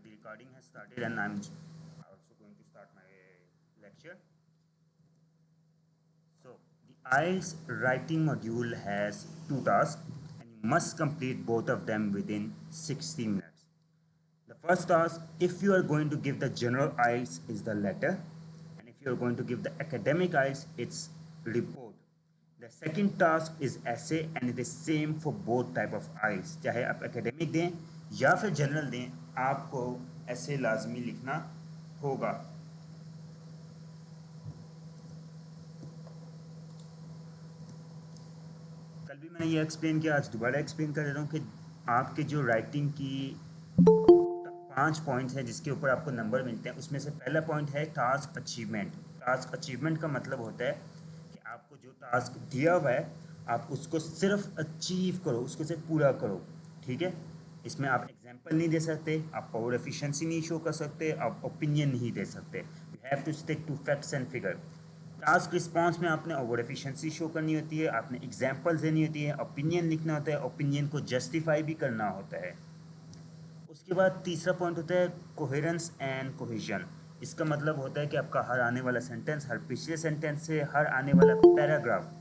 the recording has started and I'm also going to start my lecture. So, the IELTS writing module has two tasks and you must complete both of them within 60 minutes. The first task, if you are going to give the general IELTS, is the letter, and if you are going to give the academic IELTS, it's report. The second task is essay and it is same for both type of IELTS. चाहे आप academic दें या फिर general दें, आपको essay लाजमी लिखना होगा. कल भी मैंने ये एक्सप्लेन किया, आज दोबारा एक्सप्लेन कर रहा हूँ कि आपके जो राइटिंग की 5 पॉइंट्स हैं जिसके ऊपर आपको नंबर मिलते हैं, उसमें से पहला पॉइंट है टास्क अचीवमेंट. टास्क अचीवमेंट का मतलब होता है कि आपको जो टास्क दिया हुआ है आप उसको सिर्फ अचीव करो, उसको सिर्फ पूरा करो. ठीक है, इसमें आप एग्जाम्पल नहीं दे सकते, आप पावर एफिशिएंसी नहीं शो कर सकते, आप ओपिनियन नहीं दे सकते. You have to stick to facts and figure. Task response में आपने ओवर एफिशिएंसी शो करनी होती है, आपने एग्जाम्पल्स देनी होती है, ओपिनियन लिखना होता है, ओपिनियन को जस्टिफाई भी करना होता है. उसके बाद तीसरा पॉइंट होता है कोहेरेंस एंड कोहेजन. इसका मतलब होता है कि आपका हर आने वाला सेंटेंस हर पिछले सेंटेंस से, हर आने वाला पैराग्राफ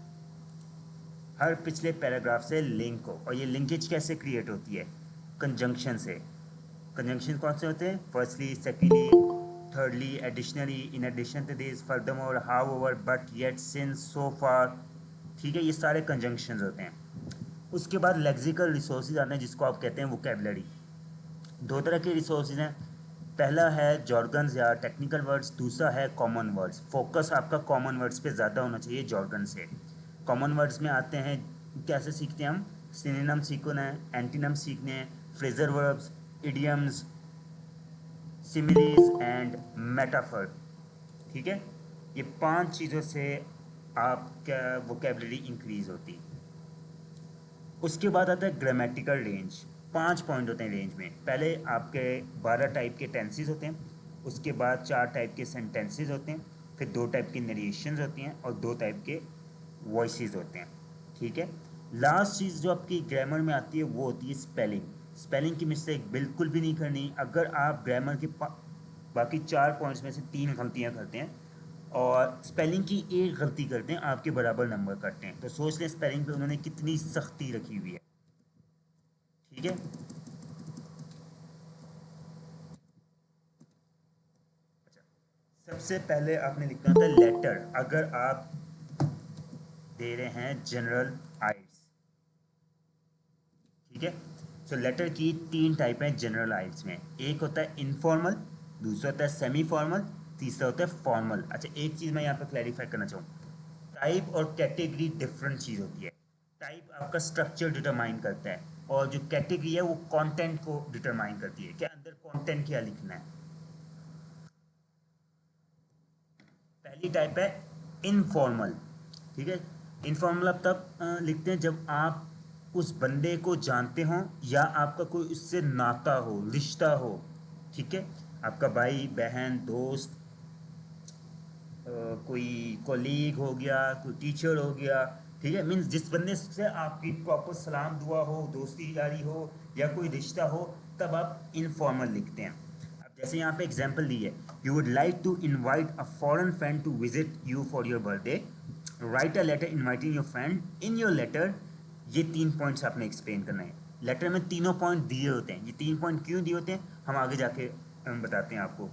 हर पिछले पैराग्राफ से लिंक हो. और ये लिंकेज कैसे क्रिएट होती है? कंजंक्शन से. कंजंक्शन कौन से होते हैं? Firstly, secondly, thirdly, additionally, in addition to this, furthermore, however, but yet, since, so far. ठीक है, ये सारे कंजंक्शंस होते हैं. उसके बाद लेक्सिकल रिसोर्सेज आते हैं जिसको आप कहते हैं वोकेबलरी. दो तरह के रिसोर्सेज हैं. पहला है जॉर्गन्स या टेक्निकल वर्ड्स, दूसरा है कॉमन वर्ड्स. फोकस आपका कॉमन वर्ड्स पे ज़्यादा होना चाहिए जॉर्गन से. कॉमन वर्ड्स में आते हैं, कैसे सीखते हैं हम? सिनोनिम सीखना है, एंटीनम सीखने हैं, Fraser verbs, idioms, similes and metaphor. ठीक है, ये 5 चीज़ों से आपका वोकेबलरी इंक्रीज होती. उसके बाद आता है ग्रामेटिकल रेंज. 5 पॉइंट होते हैं रेंज में. पहले आपके 12 टाइप के टेंसेस होते हैं, उसके बाद 4 टाइप के सेंटेंसेस होते हैं, फिर 2 टाइप की नरेशंस होती हैं और 2 टाइप के वॉइसेस होते हैं. ठीक है, लास्ट चीज़ जो आपकी ग्रामर में आती है वो होती है स्पेलिंग. स्पेलिंग की मिस्टेक बिल्कुल भी नहीं करनी. अगर आप ग्रामर के बाकी 4 पॉइंट्स में से 3 गलतियां करते हैं और स्पेलिंग की एक गलती करते हैं, आपके बराबर नंबर करते हैं. तो सोच लें स्पेलिंग पे उन्होंने कितनी सख्ती रखी हुई है. ठीक है, अच्छा, सबसे पहले आपने लिखना होता है लेटर. अगर आप दे रहे हैं जनरल आइल्स. ठीक है, सो लेटर की 3 टाइप हैं जनरल आइल्स में. एक होता है इनफॉर्मल, दूसरा होता है सेमी फॉर्मल, तीसरा होता है फॉर्मल. अच्छा, एक चीज़ मैं यहाँ पर क्लैरिफाई करना चाहूँ. टाइप और कैटेगरी डिफरेंट चीज़ होती है. टाइप आपका स्ट्रक्चर डिटरमाइन करता है और जो कैटेगरी है वो कंटेंट को डिटरमाइन करती है कि अंदर कंटेंट क्या लिखना है. पहली टाइप है इनफॉर्मल. ठीक है, इनफॉर्मल आप तब लिखते हैं जब आप उस बंदे को जानते हो या आपका कोई उससे नाता हो, रिश्ता हो. ठीक है, आपका भाई बहन दोस्त, कोई कोलीग हो गया, कोई टीचर हो गया. ठीक है, मीन्स जिस बंदे से आपकी प्रॉपर सलाम दुआ हो, दोस्ती यारी हो या कोई रिश्ता हो, तब आप इनफॉर्मल लिखते हैं. अब जैसे यहाँ पे एग्जांपल दी है, you would like to invite a foreign friend to visit you for your birthday, write a letter inviting your friend. In your letter, ये 3 पॉइंट्स आपने एक्सप्लेन करना है. लेटर में तीनों पॉइंट दिए होते हैं. ये 3 पॉइंट क्यों दिए होते हैं हम आगे जाके बताते हैं आपको.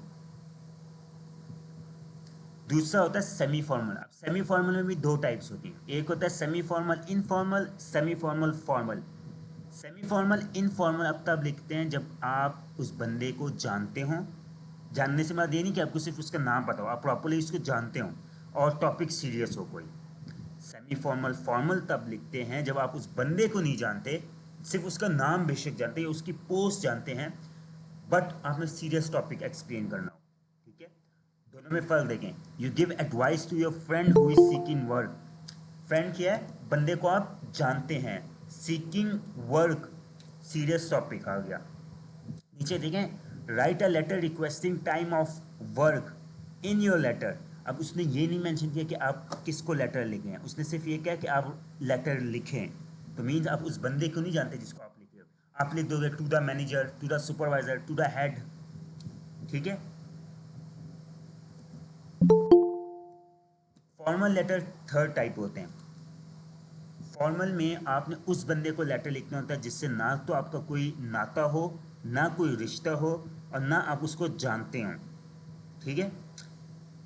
दूसरा होता है सेमी फॉर्मल. अब सेमी फॉर्मल में भी 2 टाइप्स होती हैं. एक होता है semi formal informal, semi formal formal. Semi formal informal अब तब लिखते हैं जब आप उस बंदे को जानते हो. जानने से मतलब ये नहीं कि आपको सिर्फ उसका नाम पता हो, आप प्रॉपरली उसको जानते हो और टॉपिक सीरियस हो कोई. सेमी फॉर्मल फॉर्मल तब लिखते हैं जब आप उस बंदे को नहीं जानते, सिर्फ उसका नाम बेशक जानते हैं, उसकी पोस्ट जानते हैं, बट आपने सीरियस टॉपिक एक्सप्लेन करना हो. ठीक है, दोनों में फ़र्क देखें. You give advice to your friend who is seeking work. Friend क्या है? बंदे को आप जानते हैं. सीकिंग वर्क सीरियस टॉपिक आ गया. नीचे देखें, write a letter requesting time off work in your letter. अब उसने ये नहीं मेंशन किया कि आप किसको लेटर लिखें, उसने सिर्फ ये कहा कि आप लेटर लिखें. तो मीन्स आप उस बंदे को नहीं जानते जिसको आप लिखे हो. आप लिख दोगे to the manager, to the supervisor, to the head. ठीक है। फॉर्मल लेटर थर्ड टाइप होते हैं। फॉर्मल में आपने उस बंदे को लेटर लिखना होता है जिससे ना तो आपका कोई नाता हो, ना कोई रिश्ता हो, और ना आप उसको जानते हो। ठीक है।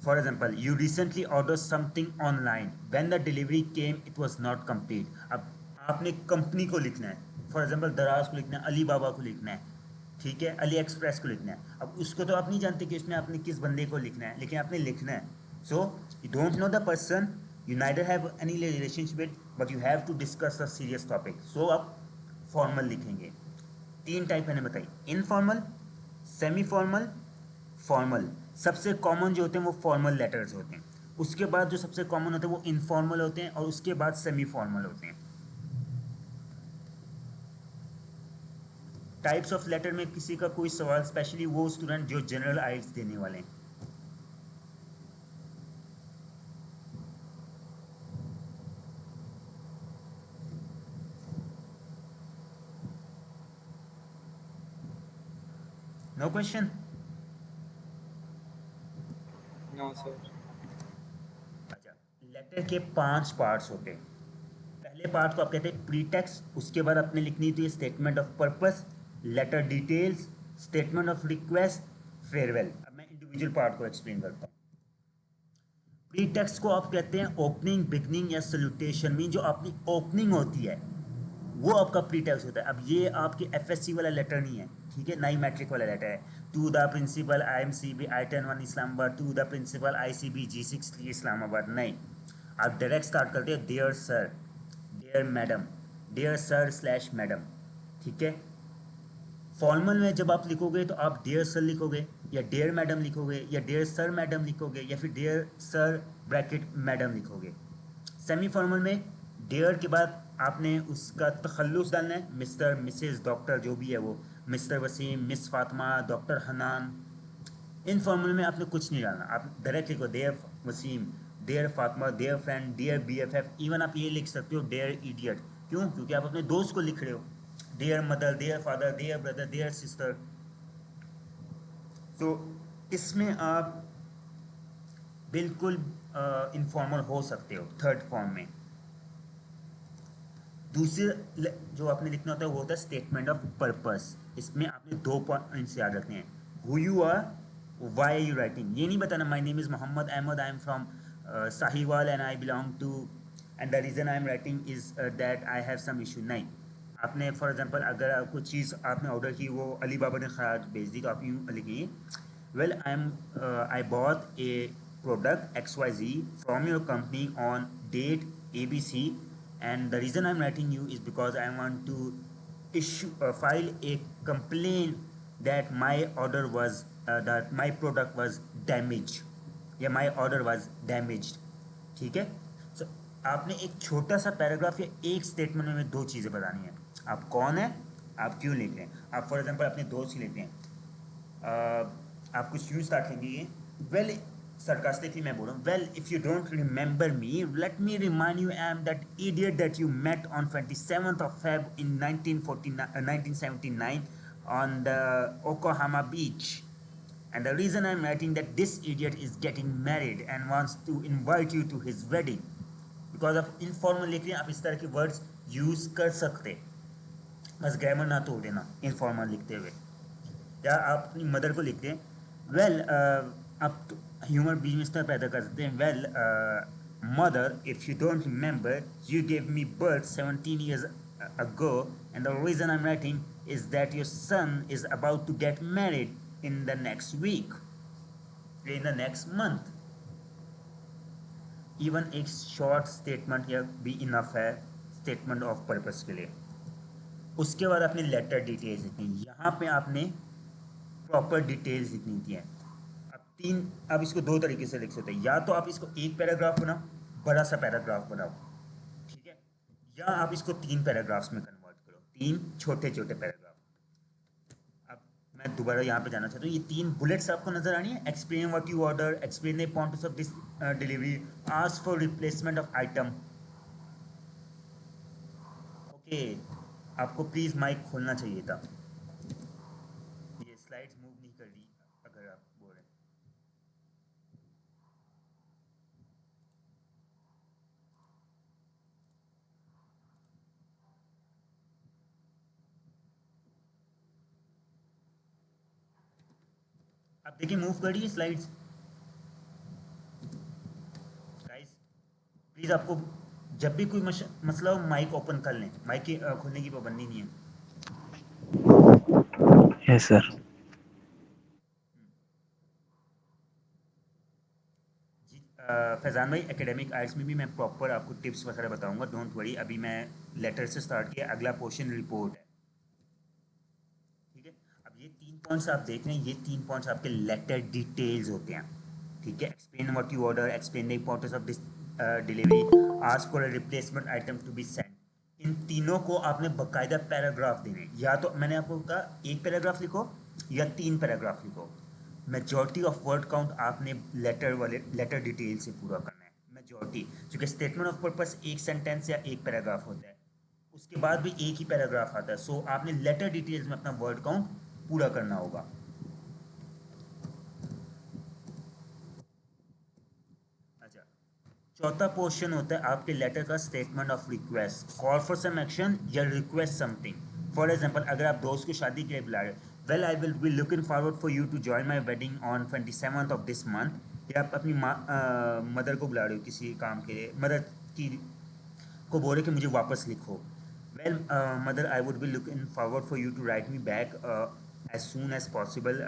For example, you recently order something online, when the delivery came it was not complete. अब आपने कंपनी को लिखना है, फॉर एग्जाम्पल दराज को लिखना है, अली बाबा को लिखना है, ठीक है, अली एक्सप्रेस को लिखना है। अब उसको तो आप नहीं जानते कि उसमें आपने किस बंदे को लिखना है, लेकिन आपने लिखना है। So you don't know the person, you neither have any relationship with, but you have to discuss a serious topic, so आप फॉर्मल लिखेंगे। तीन टाइप मैंने बताई, इनफॉर्मल, सेमी फॉर्मल, फॉर्मल। सबसे कॉमन जो होते हैं वो फॉर्मल लेटर्स होते हैं। उसके बाद जो सबसे कॉमन होते हैं वो इनफॉर्मल होते हैं, और उसके बाद सेमी फॉर्मल होते हैं। टाइप्स ऑफ लेटर में किसी का कोई सवाल, स्पेशली वो स्टूडेंट जो जनरल आइल्स देने वाले हैं? No question? No sir. अच्छा, लेटर के 5 पार्ट्स होते हैं। पहले पार्ट को आप कहते हैं प्रीटेक्स्ट, उसके बाद आपने लिखनी थी statement of purpose, letter details, statement of request, farewell. अब मैं इंडिविजुअल पार्ट को एक्सप्लेन करता हूँ। प्रीटेक्स्ट को आप कहते हैं ओपनिंग, बिगनिंग या सल्यूटेशन में जो आपकी ओपनिंग होती है वो आपका प्रीटेक्स्ट होता है। अब ये आपके एफएससी वाला लेटर नहीं है, ठीक है, ना ही मैट्रिक वाला लेटर है। To the principal IMCB I-10-1 Islamabad, to the principal ICB G63 Islamabad, नहीं। आप डायरेक्ट स्टार्ट करते हैं dear sir, dear madam, dear sir slash madam, ठीक है। फॉर्मल में जब आप लिखोगे तो आप डियर सर लिखोगे, या डियर मैडम लिखोगे, या डियर सर मैडम लिखोगे, या फिर डियर सर ब्रैकेट मैडम लिखोगे। सेमी फॉर्मल में डियर के बाद आपने उसका तखल्लुस डालना है, मिस्टर, मिसेस, डॉक्टर, जो भी है वो, mister Waseem, miss Fatima, doctor Hanan. Informal में आपने कुछ नहीं डालना, आप डायरेक्ट लिखो dear Waseem, dear Fatima, dear friend, dear BFF। Even आप ये लिख सकते हो डियर इडियट। क्यों? क्योंकि आप अपने दोस्त को लिख रहे हो। Dear mother, dear father, dear brother, dear sister. तो इसमें आप बिल्कुल इनफॉर्मल हो सकते हो थर्ड फॉर्म में। दूसरे जो आपने लिखना होता है वो होता है स्टेटमेंट ऑफ पर्पस। इसमें आपने 2 पॉइंट्स याद रखने हैं, who you are, why are you writing. ये नहीं बताना my name is Mohammad Ahmed, I am from Sahiwal and I belong to, and the reason I am writing is that I have some issue, नहीं। आपने फॉर एग्जांपल अगर कुछ चीज़ आपने order की वो अली बाबा ने खराब भेज दी, तो आप यूँ लिखिए, well I bought A product XYZ from your company on date ABC, and the reason I'm writing you is because I want to file a complaint that my order was that my product was damaged, या my order was damaged, ठीक है। so, आपने एक छोटा सा paragraph या एक statement में 2 चीज़ें बतानी है, आप कौन है, आप क्यों लिख रहे हैं। आप फॉर एग्जांपल अपने दोस्त ही लेते हैं, आप कुछ यूँ स्टार्ट करेंगे, वेल, sarcastically मैं बोल रहा हूँ, well if you don't remember me, let me remind you, I am that idiot that you met on 27th of Feb in 1979 on the Oklahoma beach, and the reason I'm writing that this idiot is getting married and wants to invite you to his wedding, because of informal लिख रहे हैं, आप इस तरह के words use कर सकते, बस ग्रामर ना तोड़ देना इनफॉर्मल लिखते हुए। या आप अपनी मदर को लिखते हैं, वेल, आप ह्यूमर बीच में इस तरह पैदा कर सकते हैं, well mother, if you don't remember, you gave me birth 17 years ago, and the reason I'm writing is that your son is about to get married in the next week, in the next month। Even एक short statement या भी enough है statement of purpose के लिए। उसके बाद आपने letter details लिखनी है, यहाँ पे आपने प्रॉपर डिटेल्स लिखनी थी है। अब इसको 2 तरीके से लिख सकते हैं, या तो आप इसको एक पैराग्राफ बनाओ, बड़ा सा पैराग्राफ बनाओ, ठीक है, या आप इसको 3 पैराग्राफ्स में कन्वर्ट करो, 3 छोटे छोटे पैराग्राफ। अब मैं दोबारा यहाँ पे जाना चाहता हूँ, ये 3 बुलेट्स आपको नजर आनी है, explain what you order, explain the importance of this delivery, ask for replacement of item. Okay, आपको प्लीज़ माइक खोलना चाहिए था, ये स्लाइड्स मूव नहीं कर रही। अगर आप बोल रहे हैं। आप देखिए मूव करिए स्लाइड्स गाइस, प्लीज़। आपको जब भी कोई मसला हो माइक ओपन कर लें, माइक की खोलने की पाबंदी नहीं है। Yes sir. जी फैज़ान भाई, एकेडमिक आर्ट्स में भी मैं प्रॉपर आपको टिप्स वगैरह बताऊंगा, डोंट वरी। अभी मैं लेटर से स्टार्ट किया, अगला पोर्शन रिपोर्ट है, ठीक है। अब ये 3 पॉइंट्स आप देख रहे हैं, ये 3 पॉइंट्स आपके लेटर डिटेल्स होते हैं, ठीक है। Explain what you order, explain the importance of this delivery, ask for a replacement item to be send. इन तीनों को आपने बकायदा पैराग्राफ देने, या तो मैंने आपको कहा एक पैराग्राफ लिखो या 3 पैराग्राफ लिखो। मेजॉरिटी ऑफ वर्ड काउंट आपने लेटर डिटेल से पूरा करना है, मेजॉरिटी। क्योंकि स्टेटमेंट ऑफ पर्पस एक सेंटेंस या एक पैराग्राफ होता है, उसके बाद भी एक ही पैराग्राफ आता है। सो आपने लेटर डिटेल्स में अपना वर्ड काउंट पूरा करना होगा। अच्छा, चौथा पोर्शन होता है आपके लेटर का statement of request, call for some action या रिक्वेस्ट समथिंग। फॉर एग्जांपल, अगर आप दोस्त को शादी के लिए बुला रहे हो, well I will be looking forward for you to join my wedding on 27th of this month. या आप अपनी मदर को बुला रहे हो किसी काम के लिए, मदर की को बोल रहे कि मुझे वापस लिखो। Well mother, I would be looking forward for you to write me back as soon as possible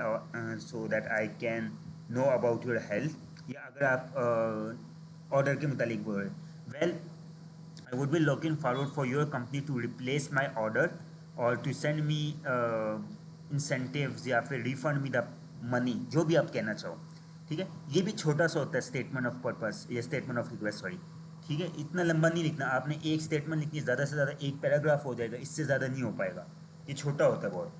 so that I can know about your health. या अगर आप ऑर्डर के मुतालिक बोल रहे, well I would be looking forward for your company to replace my order और to send me incentives या फिर रिफंड मी द मनी, जो भी आप कहना चाहो, ठीक है। ये भी छोटा सा होता है स्टेटमेंट ऑफ पर्पस या स्टेटमेंट ऑफ रिक्वेस्ट, सॉरी, ठीक है। इतना लंबा नहीं लिखना आपने, एक स्टेटमेंट लिखनी, ज़्यादा से ज़्यादा एक पैराग्राफ हो जाएगा, इससे ज़्यादा नहीं हो पाएगा, ये छोटा होता है बहुत।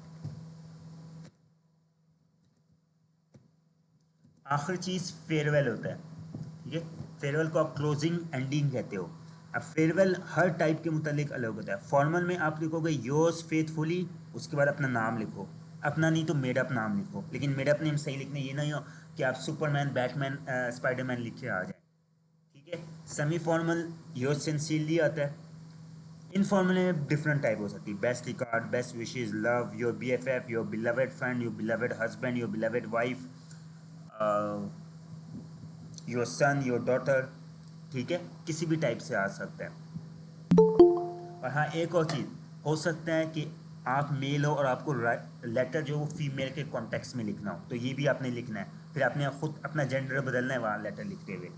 आखिरी चीज़ फेयरवेल होता है, ठीक है। फेयरवेल को आप क्लोजिंग एंडिंग कहते हो। अब फेयरवेल हर टाइप के मुतालिक अलग होता है। फॉर्मल में आप लिखोगे योर्स फेथफुली, उसके बाद अपना नाम लिखो, अपना नहीं तो मेड अप नाम लिखो, लेकिन मेड अप नेम सही लिखना, ये नहीं हो कि आप सुपरमैन, बैटमैन, स्पाइडरमैन लिख के आ जाए, ठीक है। सेमी फॉर्मल योर्स सिंसियरली आता है। इनफॉर्मल में डिफरेंट टाइप हो सकती है, best regard, best wishes, love, your BFF, your beloved friend, your beloved husband, your beloved wife, your son, your daughter, ठीक है। किसी भी टाइप से आ सकता है। और हाँ, एक और चीज़ हो सकता है कि आप मेल हो और आपको लेटर जो वो फीमेल के कॉन्टेक्स्ट में लिखना हो, तो ये भी आपने लिखना है। फिर आपने खुद अपना जेंडर बदलना है वहाँ लेटर लिखते हुए।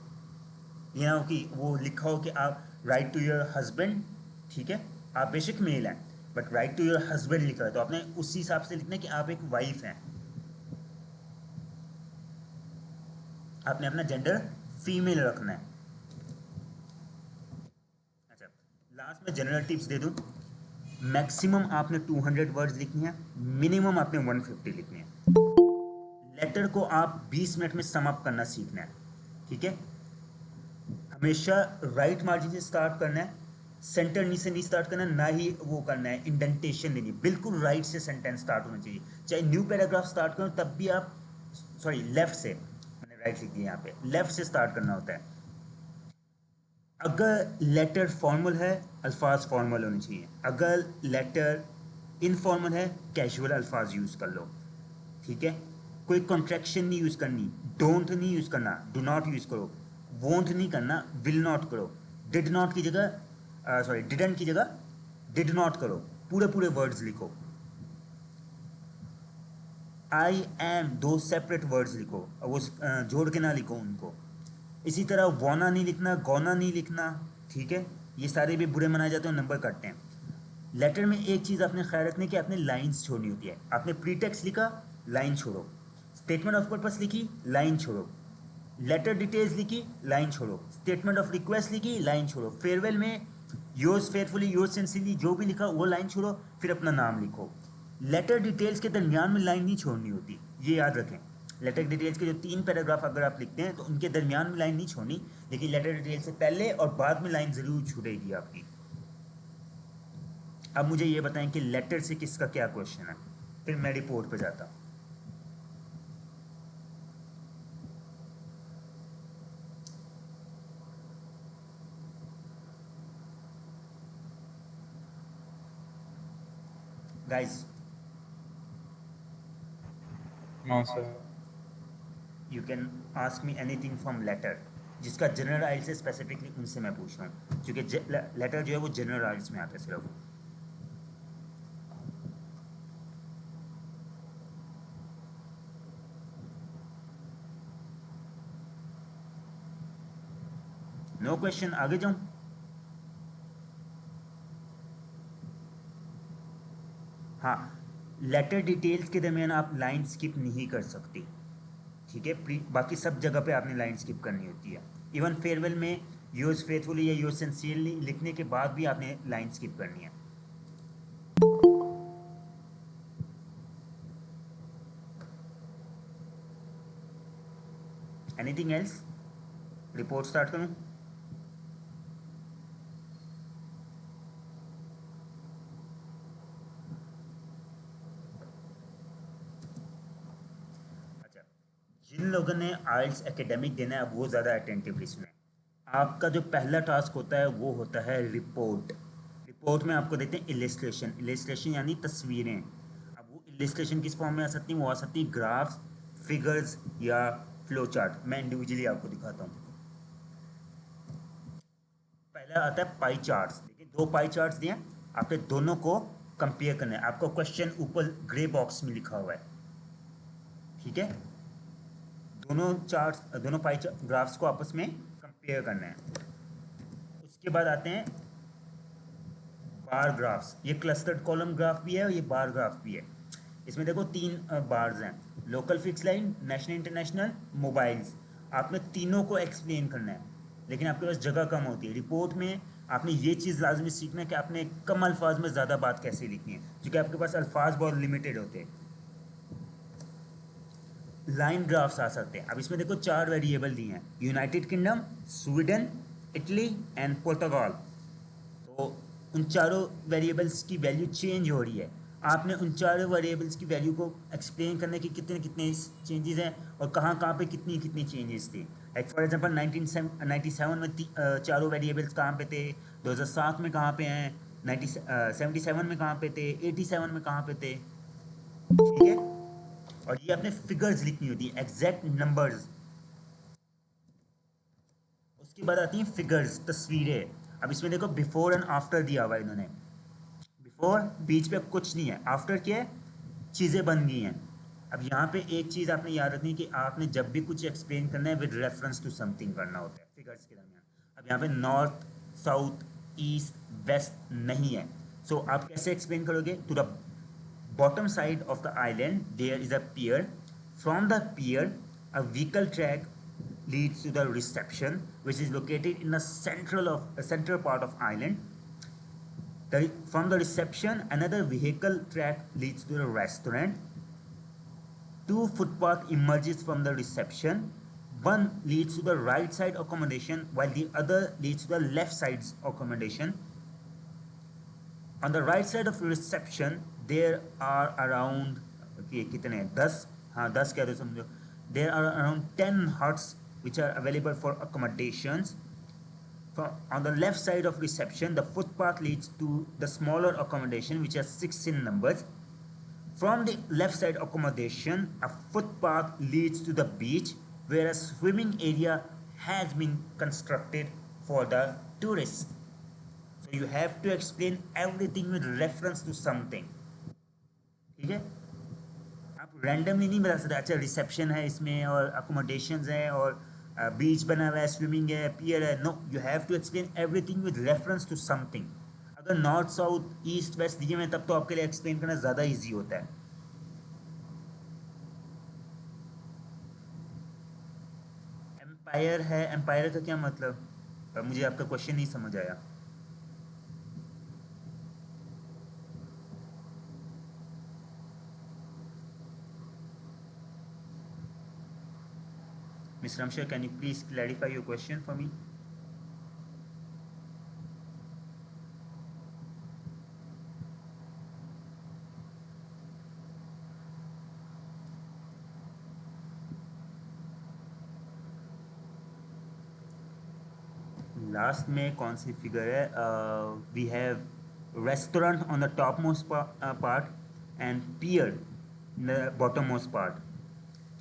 ये ना हो कि वो लिखा हो कि आप राइट टू योर हस्बैंड, ठीक है, आप बेशक मेल हैं but write to your husband लिखा है, तो आपने उसी हिसाब से लिखना है कि आप एक वाइफ हैं, आपने अपना जेंडर फीमेल रखना है। अच्छा, लास्ट में जनरल टिप्स दे दूँ। मैक्सिमम आपने 200 वर्ड्स लिखनी है, मिनिमम आपने 150 लिखनी है। लेटर को आप 20 मिनट में सम अप करना सीखना है, ठीक है। हमेशा राइट मार्जिन से स्टार्ट करना है, सेंटर नी से नहीं स्टार्ट करना, ना ही वो करना है इंडेंटेशन देनी, बिल्कुल राइट से सेंटेंस स्टार्ट होना चाहिए। चाहे न्यू पैराग्राफ स्टार्ट करो तब भी आप, सॉरी लेफ्ट से, मैंने राइट लिख दिया यहाँ पे, लेफ्ट से स्टार्ट करना होता है। अगर लेटर फॉर्मल है, अल्फाज फॉर्मल होने चाहिए। अगर लेटर इनफॉर्मल है, कैजुअल अल्फाज यूज़ कर लो, ठीक है। कोई कॉन्ट्रैक्शन नहीं यूज़ करनी, डोंट नहीं यूज़ करना, डू नॉट यूज़ करो, वोंट नहीं करना, विल नॉट करो, डिड नॉट की जगह, सॉरी डिडंट की जगह डिड नॉट करो, पूरे पूरे वर्ड्स लिखो। आई एम, दो सेपरेट वर्ड्स लिखो, वो जोड़ के ना लिखो उनको। इसी तरह वोना नहीं लिखना, गोना नहीं लिखना, ठीक है। ये सारे भी बुरे मनाए जाते हैं, नंबर कटते हैं। लेटर में एक चीज़ आपने ख्याल रखनी है कि आपने लाइंस छोड़नी होती है। आपने प्रीटेक्स्ट लिखा, लाइन छोड़ो। स्टेटमेंट ऑफ पर्पस लिखी, लाइन छोड़ो। लेटर डिटेल्स लिखी, लाइन छोड़ो। स्टेटमेंट ऑफ रिक्वेस्ट लिखी, लाइन छोड़ो। फेयरवेल में योर्स फेयरफुली, योर्स सिंसियरली, जो भी लिखा वो लाइन छोड़ो, फिर अपना नाम लिखो। लेटर डिटेल्स के दरमियान में लाइन नहीं छोड़नी होती, ये याद रखें। लेटर डिटेल्स के जो 3 पैराग्राफ अगर आप लिखते हैं तो उनके दरमियान में लाइन नहीं छोड़नी, लेकिन लेटर डिटेल्स से पहले और बाद में लाइन ज़रूर छूटेगी आपकी। अब मुझे ये बताएं कि लेटर से किसका क्या क्वेश्चन है, फिर मैं रिपोर्ट पे जाता हूँ। Guys No, sir. You can ask me anything from letter, जिसका जनरल आइल्स से स्पेसिफिकली उनसे मैं पूछ रहा हूँ, क्योंकि लेटर जो है वो जनरल आइल्स में आता है सिर्फ। नो क्वेश्चन, आगे जाऊँ? हाँ, लेटर डिटेल्स के दरमियान आप लाइन स्किप नहीं कर सकते, ठीक है? बाकी सब जगह पे आपने लाइन स्किप करनी होती है। इवन फेयरवेल में योर्स फेथफुली या योर्स सिंसियरली लिखने के बाद भी आपने लाइन स्किप करनी है। Anything else? रिपोर्ट स्टार्ट करूँ? अच्छा, जिन लोगों ने आइल्स एकेडमिक देना है वो ज़्यादा अटेंटिवली सुने। आपका जो पहला टास्क होता है वो होता है रिपोर्ट। रिपोर्ट में आपको देते हैं इलिस्ट्रेशन। इलिस्ट्रेशन यानी तस्वीरें। अब वो इलिस्ट्रेशन किस फॉर्म में आ सकती हैं? वो आ सकती है ग्राफ्स, फिगर्स या फ्लो चार्ट। मैं इंडिविजुअली आपको दिखाता हूँ। पहला आता है पाई चार्ट्स। देखिए, दो पाई चार्ट्स दिए हैं, आपने दोनों को कंपेयर करना है। आपका क्वेश्चन ऊपर ग्रे बॉक्स में लिखा हुआ है, ठीक है? दोनों चार्ट्स, दोनों पाई ग्राफ्स को आपस में कंपेयर करना है। उसके बाद आते हैं बार ग्राफ्स। ये क्लस्टर्ड कॉलम ग्राफ भी है और ये बार ग्राफ भी है। इसमें देखो तीन बार्स हैं, local fix line, national international, mobiles. आपने तीनों को एक्सप्लेन करना है, लेकिन आपके पास जगह कम होती है। रिपोर्ट में आपने ये चीज़ लाजमी सीखना है कि आपने कम अल्फाज में ज़्यादा बात कैसे लिखनी है, क्योंकि आपके पास अल्फाज बहुत लिमिटेड होते हैं। लाइन ग्राफ्स आ सकते हैं। अब इसमें देखो चार वेरिएबल दिए हैं, United Kingdom, Sweden, Italy and Portugal. तो उन चारों वेरिएबल्स की वैल्यू चेंज हो रही है। आपने उन चारों वेरिएबल्स की वैल्यू को एक्सप्लेन करने की कितने कितने चेंजेस हैं और कहाँ कहाँ पे कितनी कितनी चेंजेस थे। लाइक फॉर एग्जांपल 1997 में चारों वेरिएबल्स कहाँ पे थे, 2007 में कहाँ पे हैं, 1977 में कहाँ पे थे, 87 में कहाँ पे थे, ठीक है? और ये अपने फिगर्स लिखनी होती है, एग्जैक्ट नंबर्स। उसके बाद आती हैं फिगर्स, तस्वीरें। अब इसमें देखो बिफोर एंड आफ्टर दिया हुआ है इन्होंने। बिफोर बीच पे कुछ नहीं है, आफ्टर क्या है? चीज़ें बन गई हैं। अब यहाँ पे एक चीज़ आपने याद रखनी है कि आपने जब भी कुछ एक्सप्लेन करना है विद रेफरेंस टू समथिंग करना होता है फिगर्स के दरमियान। अब यहाँ पे नॉर्थ, साउथ, ईस्ट, वेस्ट नहीं है। सो आप कैसे एक्सप्लेन करोगे? To the bottom side of the island there is a pier. From the pier a vehicle track leads to the reception, which is located in the central part of island. From the reception another vehicle track leads to the restaurant. Two footpath emerges from the reception. One leads to the right side accommodation while the other leads to the left side's accommodation. On the right side of reception there are around, okay, कितने 10, हाँ 10 कह दो समझो, there are around 10 huts which are available for accommodations. On the left side of reception the footpath leads to the smaller accommodation which are 6 in numbers. From the left side accommodation a footpath leads to the beach where a swimming area has been constructed for the tourists. So you have to explain everything with reference to something, ठीक है? आप randomly नहीं बता सकते अच्छा reception है इसमें और अकोमोडेशंस है और बीच बना हुआ है, स्विमिंग है, पियर है। No, you have to explain everything with reference to something. अगर नॉर्थ साउथ ईस्ट वेस्ट दिए हुए तब तो आपके लिए एक्सप्लेन करना ज़्यादा ईजी होता है। एम्पायर है, एम्पायर का क्या मतलब? मुझे आपका क्वेश्चन नहीं समझ आया। Miss Ramsha, can you please clarify your question for me? Last में कौन सी फिगर है? We have restaurant on the topmost part and pier in the bottommost part.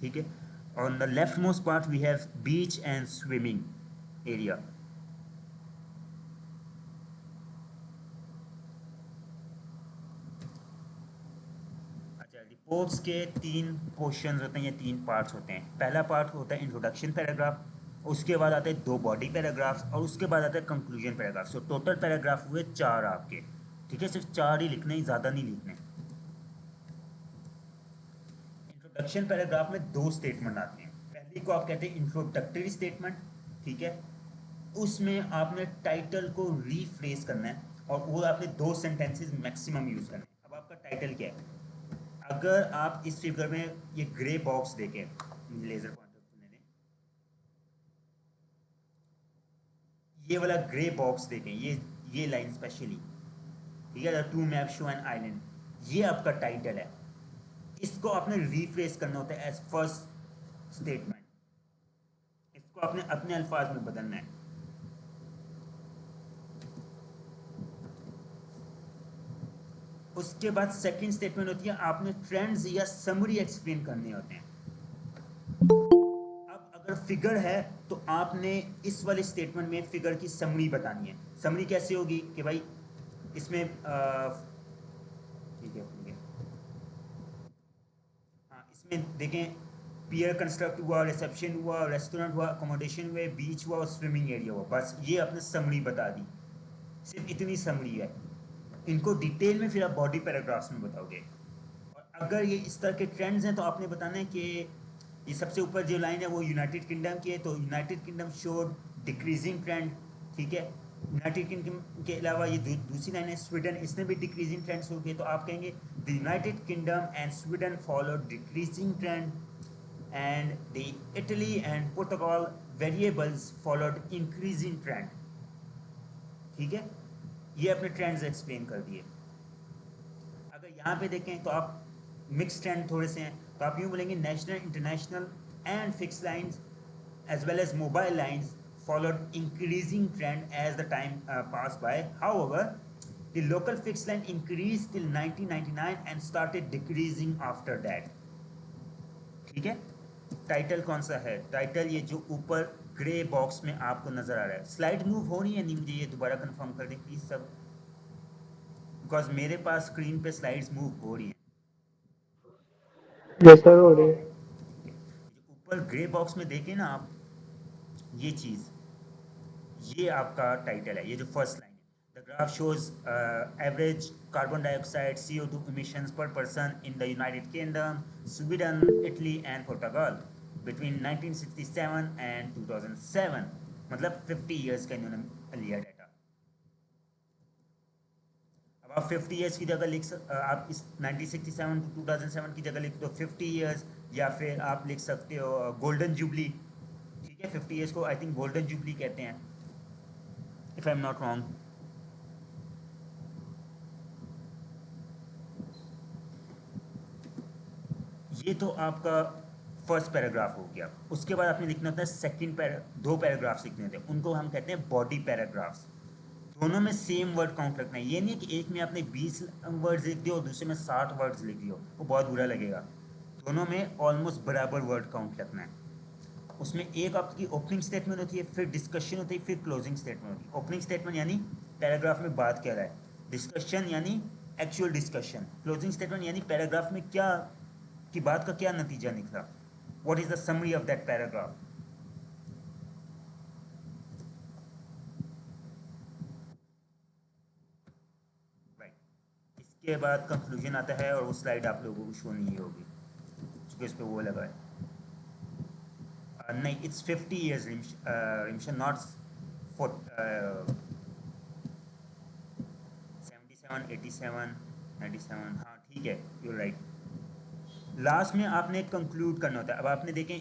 ठीक है. On the leftmost part we have beach and swimming area. अच्छा, reports के 3 portion होते हैं या 3 पार्ट्स होते हैं. पहला पार्ट होता है इंट्रोडक्शन पैराग्राफ, उसके बाद आते हैं 2 बॉडी पैराग्राफ्स और उसके बाद आता है conclusion paragraph. So total paragraph हुए 4 आपके. ठीक है, सिर्फ 4 ही लिखने, ज़्यादा नहीं लिखने. इंट्रोडक्शन पैराग्राफ में 2 स्टेटमेंट आते हैं. पहली को आप कहते हैं इंट्रोडक्टरी स्टेटमेंट. ठीक है, उसमें आपने टाइटल को रीफ्रेज करना है और वो आपने 2 सेंटेंसेस मैक्सिमम यूज़ करने हैं. अब आपका टाइटल क्या है? अगर आप इस फिगर में ये ग्रे बॉक्स देखें, लेजर पॉइंटर खुलने दें, ये वाला ग्रे बॉक्स देखें, ये लाइन स्पेशली, ठीक है, to map show an island, ये आपका टाइटल है. इसको आपने रीफ्रेज करना होता है एज फर्स्ट स्टेटमेंट. इसको आपने अपने अल्फाज में बदलना है. उसके बाद सेकंड स्टेटमेंट होती है आपने ट्रेंड्स या समरी एक्सप्लेन करने होते हैं. अब अगर फिगर है तो आपने इस वाले स्टेटमेंट में फिगर की समरी बतानी है. समरी कैसे होगी कि भाई इसमें ठीक है, हाँ, इसमें देखें पियर कंस्ट्रक्ट हुआ, रिसेप्शन हुआ, रेस्टोरेंट हुआ, अकोमोडेशन हुए, बीच हुआ और स्विमिंग एरिया हुआ. बस ये आपने समरी बता दी, सिर्फ इतनी समरी है. इनको डिटेल में फिर आप बॉडी पैराग्राफ्स में बताओगे. और अगर ये इस तरह के ट्रेंड्स हैं तो आपने बताना है कि ये सबसे ऊपर जो लाइन है वो यूनाइटेड किंगडम की है, तो United kingdom showed decreasing trend. ठीक है, यूनाइटेड किंगडम के अलावा ये दूसरी लाइन है स्वीडन, इसने भी डिक्रीजिंग ट्रेंड्स हो गए, तो आप कहेंगे the United kingdom and Sweden follow decreasing trend and the Italy and Portugal variables followed increasing trend. ठीक है, ये अपने ट्रेंड्स एक्सप्लेन कर दिए. अगर यहाँ पे देखें तो आप मिक्स ट्रेंड थोड़े से हैं, तो आप यूँ बोलेंगे national, international and fix lines as well as mobile lines followed increasing trend as the time passed by. However, the local fixed line increased till 1999 and started decreasing after that. ठीक है, title कौन सा है? Title ये जो ऊपर grey box में आपको नजर आ रहा है. स्लाइड मूव हो रही है नहीं? मुझे ये दोबारा कंफर्म कर दें प्लीज सब, बिकॉज मेरे पास स्क्रीन पे स्लाइड्स मूव हो रही हैं. यस सर, हो रही है. जो ऊपर ग्रे बॉक्स में देखें ना आप, ये चीज़, ये आपका टाइटल है, ये जो फर्स्ट लाइन है. The graph shows average carbon dioxide CO2 emissions per person in the United Kingdom, Sweden, Italy and Portugal between 1967 and 2007. मतलब 50 ईयर्स का इन्होंने लिया डाटा. अब आप 50 ईयर्स की जगह आप इस 1967 टू 2007 की जगह लिख दो 50 ईयर्स, या फिर आप लिख सकते हो गोल्डन जुबली. ठीक है, 50 ईयर्स को आई थिंक गोल्डन जुबली कहते हैं, if I am not wrong. ये तो आपका फर्स्ट पैराग्राफ हो गया. उसके बाद आपने लिखना होता है सेकंड 2 पैराग्राफ्स लिखने होते हैं, उनको हम कहते हैं बॉडी पैराग्राफ्स. दोनों में सेम वर्ड काउंट रखना है. ये नहीं कि एक में आपने 20 वर्ड्स लिख दिए और दूसरे में 60 वर्ड्स लिख दिए, वो बहुत बुरा लगेगा. दोनों में ऑलमोस्ट बराबर वर्ड काउंट रखना है. उसमें एक आपकी ओपनिंग स्टेटमेंट होती है, फिर डिस्कशन होती है, फिर क्लोजिंग स्टेटमेंट होती है. ओपनिंग स्टेटमेंट यानी पैराग्राफ में बात क्या रहा है, डिस्कशन यानी एक्चुअल डिस्कशन, क्लोजिंग स्टेटमेंट यानी पैराग्राफ में क्या की बात का क्या नतीजा निकला, what is the summary of that paragraph. Right, इसके बाद कंक्लूजन आता है और वो स्लाइड आप लोगों को शो नहीं होगी क्योंकि उस पर वो लगा है. नहीं, इट्स 50 years रिमशन, नॉट 77, 87, 97. हाँ ठीक है, यू राइट. लास्ट में आपने कंक्लूड करना होता है. अब आपने देखें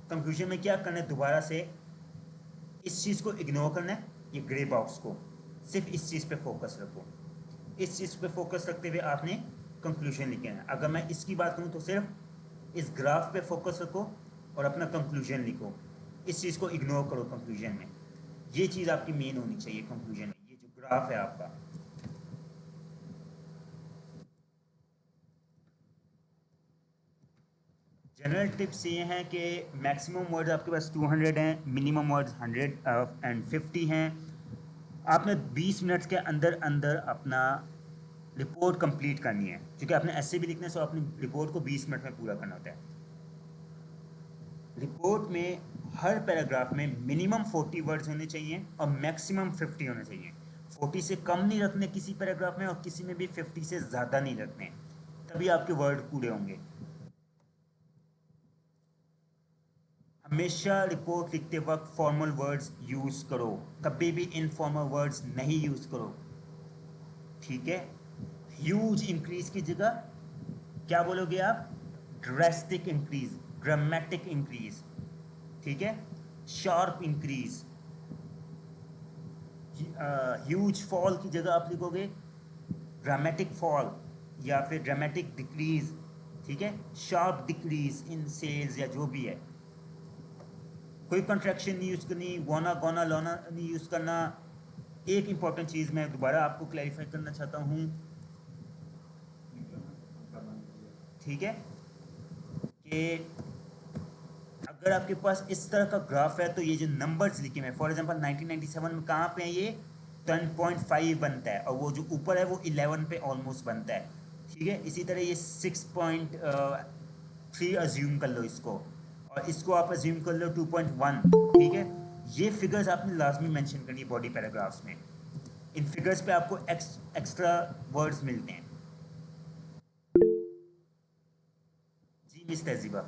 कंक्लूजन में क्या करना है, दोबारा से इस चीज़ को इग्नोर करना है, ये ग्रे बॉक्स को, सिर्फ इस चीज़ पे फोकस रखो. इस चीज़ पे फोकस रखते हुए आपने कंक्लूजन लिखे हैं. अगर मैं इसकी बात करूँ तो सिर्फ इस ग्राफ पे फोकस रखो और अपना कंक्लूजन लिखो. इस चीज़ को इग्नोर करो कंक्लूजन में. ये चीज़ आपकी मेन होनी चाहिए कंक्लूजन में, ये जो ग्राफ है आपका. जनरल टिप्स ये हैं कि मैक्सिमम वर्ड्स आपके पास 200 हैं, मिनिमम वर्ड्स 150 हैं। आपने 20 मिनट्स के अंदर अंदर अपना रिपोर्ट कंप्लीट करनी है, क्योंकि आपने ऐसे भी लिखना है, सो अपनी रिपोर्ट को 20 मिनट में पूरा करना होता है। रिपोर्ट में हर पैराग्राफ में मिनिमम 40 वर्ड्स होने चाहिए और मैक्सिमम 50 होने चाहिए। 40 से कम नहीं रखने किसी पैराग्राफ में और किसी में भी 50 से ज़्यादा नहीं रखने, तभी आपके वर्ड पूरे होंगे। हमेशा रिपोर्ट लिखते वक्त फॉर्मल वर्ड्स यूज़ करो, कभी भी इनफॉर्मल वर्ड्स नहीं यूज़ करो, ठीक है। ह्यूज इंक्रीज की जगह क्या बोलोगे आप? ड्रेस्टिक इंक्रीज, ड्रामेटिक इंक्रीज, ठीक है। Sharp increase. ह्यूज फॉल की जगह आप लिखोगे ड्रामेटिक फॉल या फिर ड्रामेटिक डिक्रीज, ठीक है। शार्प डिक्रीज इन सेल्स या जो भी है। कोई कंट्रैक्शन नहीं यूज़ करनी, गोना गोना लोना नहीं यूज़ करना। एक इंपॉर्टेंट चीज़ मैं दोबारा आपको क्लैरिफाई करना चाहता हूँ, ठीक है, कि अगर आपके पास इस तरह का ग्राफ है तो ये जो नंबर्स लिखे हुए हैं, फॉर एग्जांपल 1997 में कहाँ पे है ये? 10.5 बनता है और वो जो ऊपर है वो 11 पे ऑलमोस्ट बनता है, ठीक है। इसी तरह ये 6.3 अज्यूम कर लो इसको, और इसको आप अज्यूम कर लो 2.1, ठीक है। ये फिगर्स आपने लाजमी मेंशन करनी है बॉडी पैराग्राफ्स में। इन फिगर्स पे आपको एक्स्ट्रा वर्ड्स मिलते हैं। जी miss Tahzeeba.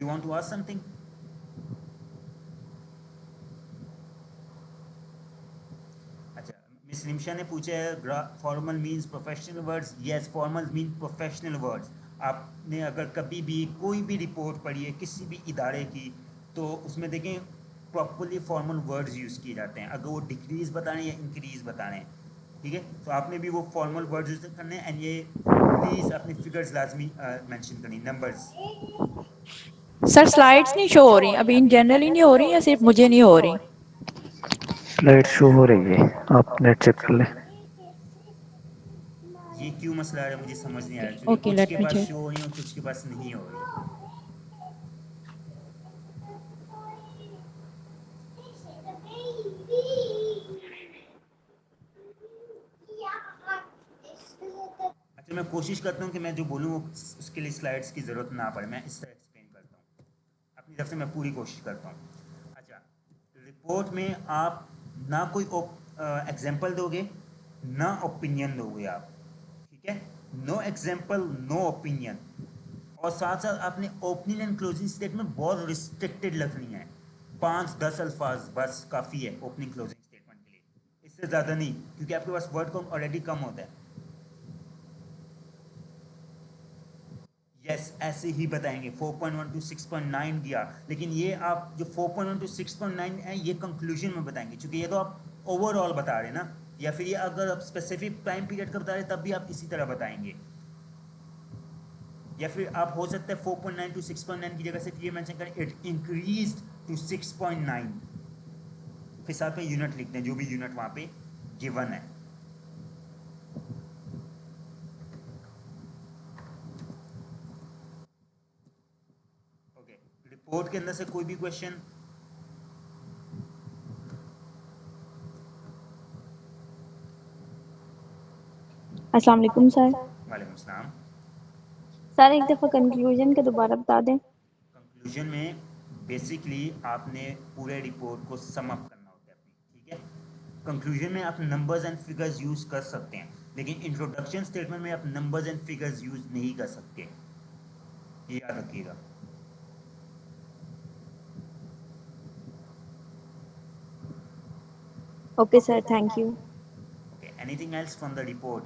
You want to ask something? अच्छा, मिस निमिषा ने पूछा है formal means professional words. Yes, formal mean professional words. आपने अगर कभी भी कोई भी रिपोर्ट पढ़ी है किसी भी इदारे की, तो उसमें देखें प्रॉपरली फॉर्मल वर्ड्स यूज़ किए जाते हैं, अगर वो डिक्रीज बता रहे हैं या इंक्रीज बता रहे हैं, ठीक है। तो आपने भी वो फॉर्मल वर्ड्स यूज़ करने हैं, एंड ये प्लीज़ अपनी फिगर्स लाजमी मेंशन करनी, नंबर्स। सर स्लाइड्स नहीं शो हो रही अभी, इन जनरल ही नहीं हो रही या सिर्फ मुझे नहीं हो रही? लाइट शो हो रही है, आप नेट चेक कर लें। ये क्यों मसला आ रहा है मुझे समझ नहीं आ रहा, क्योंकि ओके कुछ लेट के मी पास चेक। शो हो रही है और कुछ के पास नहीं हो रही। अच्छा, मैं कोशिश करता हूँ कि मैं जो बोलूँ वो उसके लिए स्लाइड्स की ज़रूरत ना पड़े, मैं इस तरह एक्सप्लेन करता हूँ, अपनी तरफ से मैं पूरी कोशिश करता हूँ। अच्छा, रिपोर्ट में आप ना कोई एग्जाम्पल दोगे ना ओपिनियन दोगे आप, ठीक है। No example, no opinion. और साथ साथ आपने ओपनिंग एंड क्लोजिंग स्टेटमेंट बहुत रिस्ट्रिक्टेड रखनी है, 5-10 अल्फाज बस काफ़ी है ओपनिंग क्लोजिंग स्टेटमेंट के लिए, इससे ज़्यादा नहीं, क्योंकि आपके पास वर्ड काउंट ऑलरेडी कम होता है। यस, ऐसे ही बताएंगे 4.1 टू 6.9 दिया, लेकिन ये आप जो 4.1 टू 6.9 है ये कंक्लूजन में बताएंगे, क्योंकि ये तो आप ओवरऑल बता रहे हैं ना, या फिर ये अगर आप स्पेसिफिक टाइम पीरियड का बता रहे हैं तब भी आप इसी तरह बताएंगे। या फिर आप हो सकता है 4.9 टू 6.9 की जगह से ये मेंशन करें इट इंक्रीज टू 6.9, फिर साथ में यूनिट लिखते हैं जो भी यूनिट वहाँ पे गिवन है। ओके, रिपोर्ट के अंदर से कोई भी क्वेश्चन? अस्सलाम वालेकुम सर। वालेकुम सलाम। सर एक दफ़ा कंक्लूजन का दोबारा बता दें। कंक्लूजन में बेसिकली आपने पूरे रिपोर्ट को सम अप करना होता है अपनी, ठीक है। कंक्लूजन में आप नंबर्स एंड फिगर्स यूज़ कर सकते हैं, लेकिन इंट्रोडक्शन स्टेटमेंट में आप नंबर्स एंड फिगर्स यूज़ नहीं कर सकते, ये याद रखिएगा। Okay sir, thank you. Okay, anything else from the report?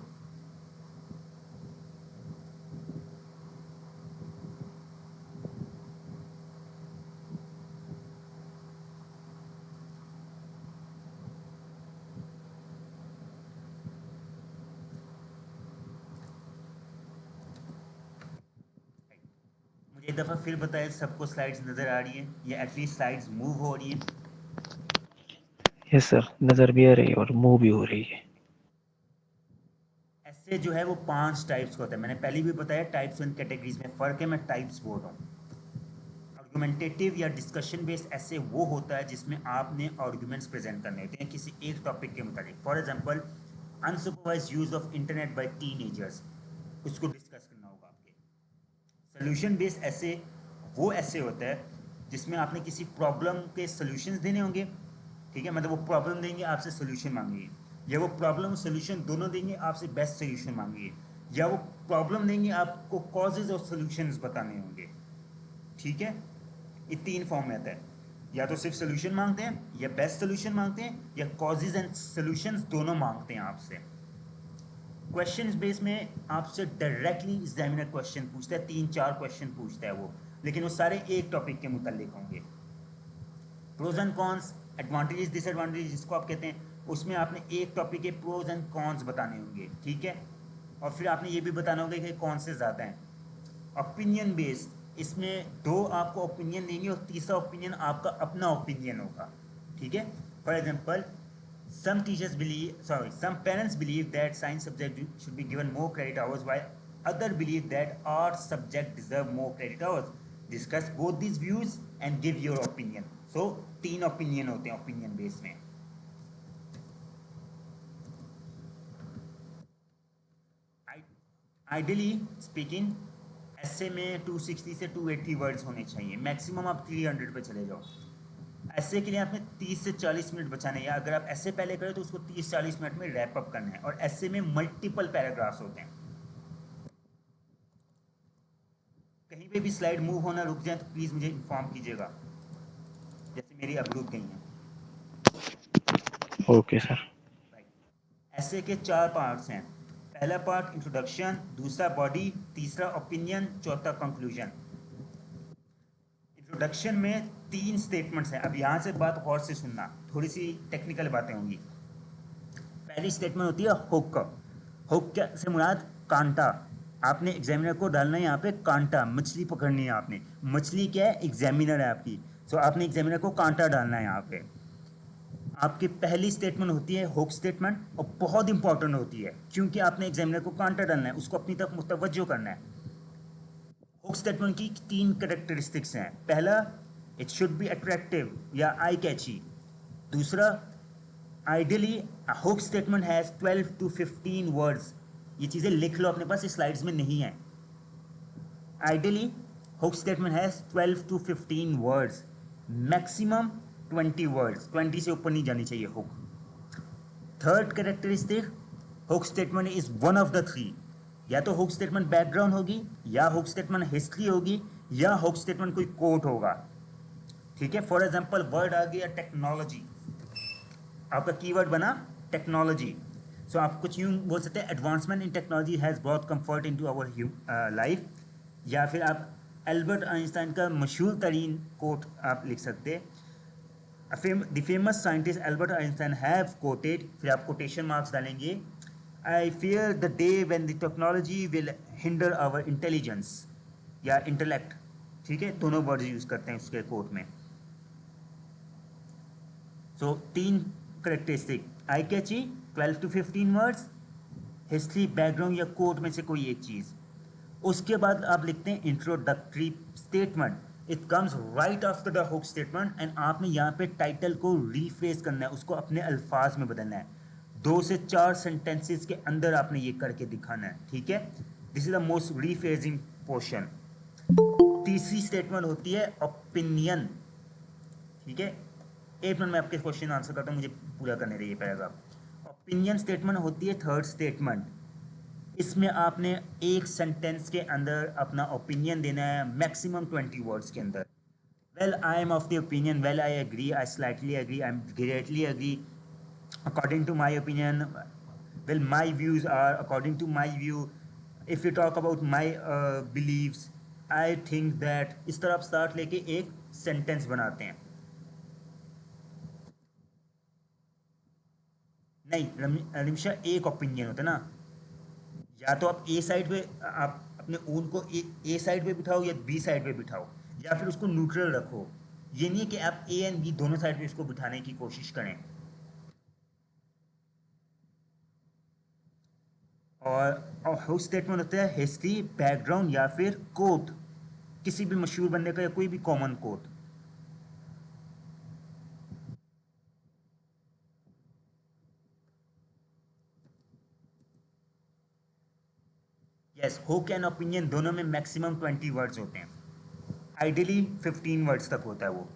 मुझे एक दफ़ा फिर बताएं, सबको स्लाइड्स नज़र आ रही हैं या एटलीस्ट स्लाइड्स मूव हो रही हैं? यस सर, नज़र भी आ रही है और मूव भी हो रही है। ऐसे ऐसे जो है वो 5 टाइप्स का होता है। मैंने पहले भी बताया टाइप्स एंड कैटेगरीज में फ़र्क है, मैं टाइप्स बोल रहा हूँ। आर्गुमेंटेटिव या डिस्कशन बेस्ड ऐसे वो होता है जिसमें आपने आर्गुमेंट्स प्रेजेंट करने होते हैं किसी एक टॉपिक के मुताबिक। For example unsupervised use of internet by teenagers, उसको डिस्कस करना होगा आपके। सोल्यूशन बेस्ड ऐसे वो ऐसे होता है जिसमें आपने किसी प्रॉब्लम के सोल्यूशंस देने होंगे, ठीक है, मतलब वो प्रॉब्लम देंगे आपसे सोल्यूशन मांगेंगे, या वो प्रॉब्लम सोल्यूशन दोनों देंगे आपसे बेस्ट सोल्यूशन मांगेंगे, या वो प्रॉब्लम देंगे आपको कॉजेज और सोल्यूशंस बताने होंगे, ठीक है। ये 3 फॉर्म में आता है, या तो सिर्फ सोल्यूशन मांगते हैं, या बेस्ट सोल्यूशन मांगते हैं, या कॉजेज एंड सोल्यूशंस दोनों मांगते हैं आपसे। क्वेश्चंस बेस में आपसे डायरेक्टली एग्जामिनर क्वेश्चन पूछता है, 3-4 क्वेश्चन पूछता है वो, लेकिन वो सारे एक टॉपिक के मुतालिक होंगे। Pros and cons, advantages disadvantages जिसको आप कहते हैं, उसमें आपने एक टॉपिक के प्रोज एंड कॉन्स बताने होंगे, ठीक है, और फिर आपने ये भी बताना होगा कि कौन से ज़्यादा हैं। ओपिनियन बेस्ड, इसमें 2 आपको ओपिनियन देंगे और तीसरा ओपिनियन आपका अपना ओपिनियन होगा, ठीक है। For example some parents believe that science subject should be given more credit hours, while other believe that art subject deserve more credit hours. Discuss both these views and give your opinion. So 3 opinion होते हैं opinion base में। Ideally speaking ऐसे में 260 से 280 words होने चाहिए, maximum आप 300 पे चले जाओ। ऐसे के लिए आपने 30 से 40 मिनट बचाने हैं, या अगर आप ऐसे पहले करें तो उसको 30-40 मिनट में रैप अप करना है, और ऐसे में मल्टीपल पैराग्राफ्स होते हैं। कहीं पे भी स्लाइड मूव होना रुक जाए तो प्लीज़ मुझे इन्फॉर्म कीजिएगा, जैसे मेरी अब रुक गई हैं। Okay sir. ऐसे के 4 पार्ट्स हैं। पहला पार्ट इंट्रोडक्शन, दूसरा बॉडी, तीसरा ओपिनियन, चौथा कंक्लूजन। इंट्रोडक्शन में 3 स्टेटमेंट्स हैं। अब यहाँ से बात गौर से सुनना, थोड़ी सी टेक्निकल बातें होंगी। पहली स्टेटमेंट होती है हुक। हुक से मुराद कांटा। आपने एग्जामिनर को डालना है यहाँ पे कांटा, मछली पकड़नी है आपने। मछली क्या है? एग्जामिनर है आपकी। सो आपने एग्जामिनर को कांटा डालना है यहाँ पे। आपकी पहली स्टेटमेंट होती है हुक स्टेटमेंट, और बहुत इंपॉर्टेंट होती है क्योंकि आपने एग्जामिनर को कांटा डालना है, उसको अपनी तरफ मुतवज्जो करना है। हुक स्टेटमेंट की 3 कैरेक्टरिस्टिक्स हैं। पहला, इट शुड बी अट्रैक्टिव या आई कैची। दूसरा, ideally a hook statement has 12 to 15 words. ये चीज़ें लिख लो अपने पास, ये स्लाइड्स में नहीं है। Ideally hook statement has 12 to 15 words, maximum 20 words, 20 से ऊपर नहीं जानी चाहिए hook. Third characteristic, hook statement is one of the 3। या तो हुक स्टेटमेंट बैकग्राउंड होगी, या हुक स्टेटमेंट हिस्ट्री होगी, या हुक स्टेटमेंट कोई कोट होगा, ठीक है। फॉर एग्जांपल वर्ड आ गया टेक्नोलॉजी, आपका कीवर्ड बना टेक्नोलॉजी। सो आप कुछ यूँ बोल सकते हैं, advancement in technology has brought comfort into our life. या फिर आप एल्बर्ट आइंस्टाइन का मशहूर तरीन कोट आप लिख सकते हैं, the famous scientist Albert Einstein have quoted, फिर आप कोटेशन मार्क्स डालेंगे, I fear the day when the technology will hinder our intelligence या intellect, ठीक है, दोनों वर्ड यूज करते हैं उसके कोट में। So 3 characteristic, eye catchy, 12 to 15 words, history, background या कोट में से कोई एक चीज़। उसके बाद आप लिखते हैं introductory statement, it comes right after the hook statement, and आपने यहाँ पे टाइटल को रीफ्रेज करना है, उसको अपने अल्फाज में बदलना है। 2 से 4 सेंटेंसेस के अंदर आपने ये करके दिखाना है, ठीक है। This is the most rephrasing portion. तीसरी स्टेटमेंट होती है ओपिनियन, ठीक है। 1 मिनट में आपके क्वेश्चन आंसर करता हूँ, मुझे पूरा करने रहिए पैराग्राफ। ओपिनियन स्टेटमेंट होती है थर्ड स्टेटमेंट। इसमें आपने एक सेंटेंस के अंदर अपना ओपिनियन देना है, मैक्सिमम 20 वर्ड्स के अंदर। Well I am of the opinion, well I agree, I slightly agree, I am greatly agree, according to my opinion, well my views are according to my view, if you talk about my believes, I think that. इस तरह आप start लेके एक sentence बनाते हैं। नहीं रमिशा, एक opinion होता है ना, या तो आप ए साइड पे, आप अपने ऊन को ए साइड पे बिठाओ या बी साइड पे बिठाओ, या फिर उसको न्यूट्रल रखो। ये नहीं है कि आप ए एंड बी दोनों साइड पे इसको बिठाने की कोशिश करें। और हुक स्टेटमेंट होता है हिस्ट्री, बैकग्राउंड या फिर कोट, किसी भी मशहूर बंदे का या कोई भी common quote. Yes, hook and opinion दोनों में मैक्सिमम 20 वर्ड्स होते हैं, आइडियली 15 वर्ड्स तक होता है वो।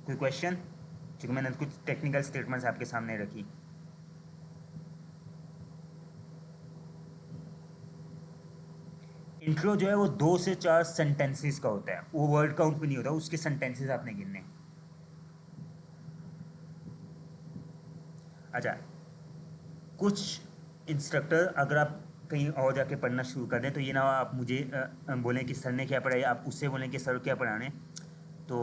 कोई क्वेश्चन? क्योंकि मैंने कुछ टेक्निकल स्टेटमेंट्स आपके सामने रखी। इंट्रो जो है वो 2 से 4 सेंटेंसेस का होता है, वो वर्ड काउंट भी नहीं होता, उसके सेंटेंसेस आपने गिनने। अच्छा, कुछ इंस्ट्रक्टर अगर आप कहीं और जाके पढ़ना शुरू कर दें तो ये ना आप मुझे बोलें कि सर ने क्या पढ़ाया, आप उससे बोलें कि सर क्या पढ़ाने। तो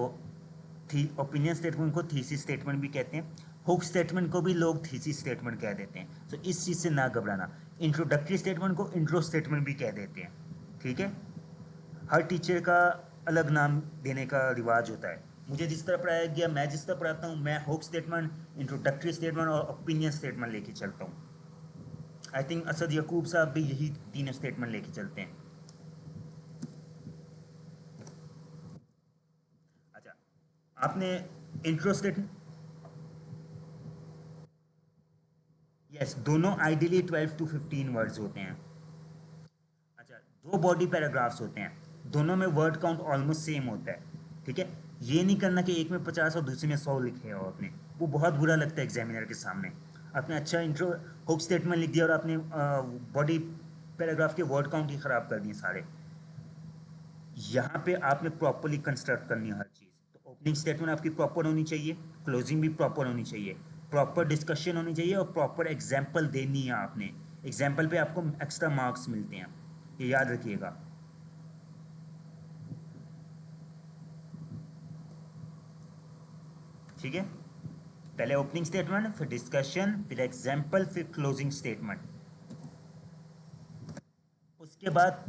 ओपिनियन स्टेटमेंट को थीसिस स्टेटमेंट भी कहते हैं, हुक स्टेटमेंट को भी लोग थीसिस स्टेटमेंट कह देते हैं, तो इस चीज़ से ना घबराना। इंट्रोडक्टरी स्टेटमेंट को इंट्रो स्टेटमेंट भी कह देते हैं, ठीक है। हर टीचर का अलग नाम देने का रिवाज होता है। मुझे जिस तरह पढ़ाया गया, मैं जिस तरह पढ़ाता हूँ, मैं हुक स्टेटमेंट, इंट्रोडक्टरी स्टेटमेंट और ओपिनियन स्टेटमेंट लेके चलता हूँ। आई थिंक असद यकूब साहब भी यही तीनों स्टेटमेंट लेके चलते हैं। अच्छा, आपने इंट्रो स्टेटमेंट, यस, दोनों आइडियली 12 to 15 वर्ड्स होते हैं। अच्छा, 2 बॉडी पैराग्राफ्स होते हैं, दोनों में वर्ड काउंट ऑलमोस्ट सेम होता है, ठीक है। ये नहीं करना कि एक में 50 और दूसरे में 100 लिखे हो आपने, वो बहुत बुरा लगता है एग्जामिनर के सामने। आपने अच्छा इंट्रो हुक स्टेटमेंट लिख दिया और आपने बॉडी पैराग्राफ के वर्ड काउंट ही ख़राब कर दिए सारे। यहाँ पे आपने प्रॉपरली कंस्ट्रक्ट करनी है हर चीज़। तो ओपनिंग स्टेटमेंट आपकी प्रॉपर होनी चाहिए, क्लोजिंग भी प्रॉपर होनी चाहिए, प्रॉपर डिस्कशन होनी चाहिए और प्रॉपर एग्जाम्पल देनी है आपने। एग्जाम्पल पे आपको एक्स्ट्रा मार्क्स मिलते हैं, ये याद रखिएगा। ठीक है, पहले ओपनिंग स्टेटमेंट, फिर डिस्कशन, फिर एग्जाम्पल, फिर क्लोजिंग स्टेटमेंट। उसके बाद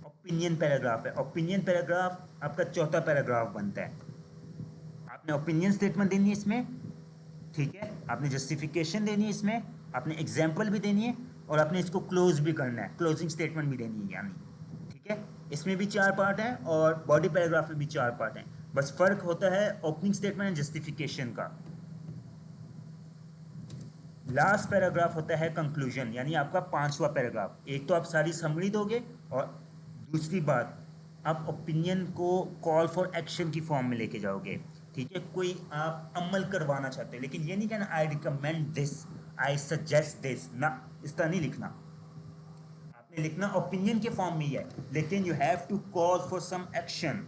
ओपिनियन पैराग्राफ है। ओपिनियन पैराग्राफ आपका चौथा पैराग्राफ बनता है। आपने ओपिनियन स्टेटमेंट देनी है इसमें, ठीक है, आपने जस्टिफिकेशन देनी है इसमें, आपने एग्जाम्पल भी देनी है और आपने इसको क्लोज भी करना है, क्लोजिंग स्टेटमेंट भी देनी है यानी, ठीक है। इसमें भी 4 पार्ट हैं और बॉडी पैराग्राफ में भी 4 पार्ट हैं, बस फर्क होता है ओपनिंग स्टेटमेंट एंड जस्टिफिकेशन का। लास्ट पैराग्राफ होता है कंक्लूजन, यानी आपका 5वां पैराग्राफ। एक तो आप सारी समरी दोगे और दूसरी बात, आप ओपिनियन को कॉल फॉर एक्शन की फॉर्म में लेके जाओगे, ठीक है। कोई आप अमल करवाना चाहते हैं, लेकिन ये नहीं कहना I recommend this, I suggest this, ना, इस तरह नहीं लिखना। आपने लिखना ओपिनियन के फॉर्म में ही है, लेकिन you have to call for some action.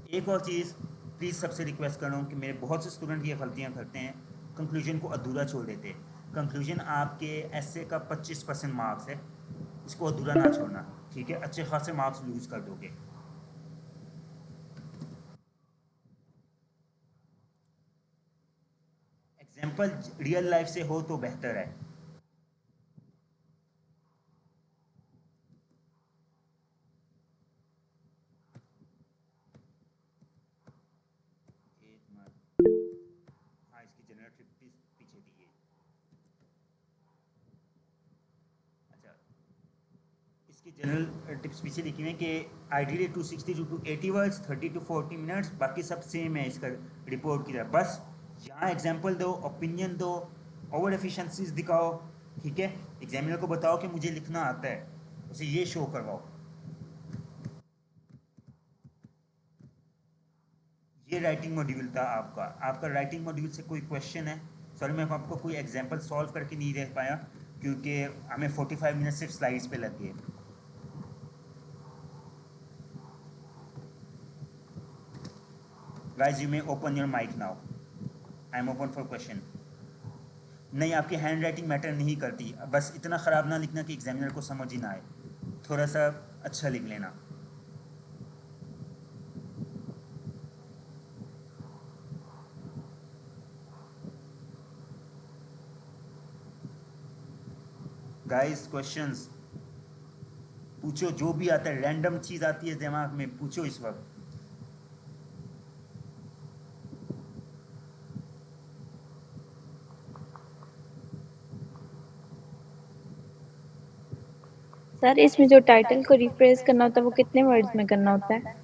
एक और चीज़ प्लीज़ सबसे रिक्वेस्ट कर रहा हूँ कि मेरे बहुत से स्टूडेंट ये गलतियाँ करते हैं, कंक्लूजन को अधूरा छोड़ देते हैं। कंक्लूजन आपके ऐसे का 25% मार्क्स है, इसको अधूरा ना छोड़ना, ठीक है, अच्छे खासे मार्क्स लूज कर दोगे। एग्जाम्पल रियल लाइफ से हो तो बेहतर है। एक मिनट, हाँ, इसकी जनरल ट्रिप पीछे दी है। अच्छा, इसकी जनरल टिप्स पीछे लिखी हुई है कि ideally 260 to 80 words, 30 to 40 minutes, बाकी सब सेम है इसका रिपोर्ट की तरह। बस यहाँ एग्जाम्पल दो, ओपिनियन दो, ओवर एफिशिएंसीज दिखाओ, ठीक है। एग्जामिनर को बताओ कि मुझे लिखना आता है, उसे ये शो करवाओ। ये राइटिंग मॉड्यूल था आपका। आपका राइटिंग मॉड्यूल से कोई क्वेश्चन है? सॉरी, मैं आपको कोई एग्जाम्पल सॉल्व करके नहीं दे पाया क्योंकि हमें 45 मिनट सिर्फ स्लाइड्स पे लग गए। Guys, you may open your mic now. I am open for question. नहीं, आपकी हैंड राइटिंग मैटर नहीं करती, बस इतना ख़राब ना लिखना कि एग्जामिनर को समझ ही ना आए, थोड़ा सा अच्छा लिख लेना। गाइस, क्वेश्चंस पूछो, जो भी आता है, रैंडम चीज़ आती है दिमाग में, पूछो इस वक्त। सर इसमें जो टाइटल को रिफ्रेश करना होता है वो कितने वर्ड्स में करना होता है?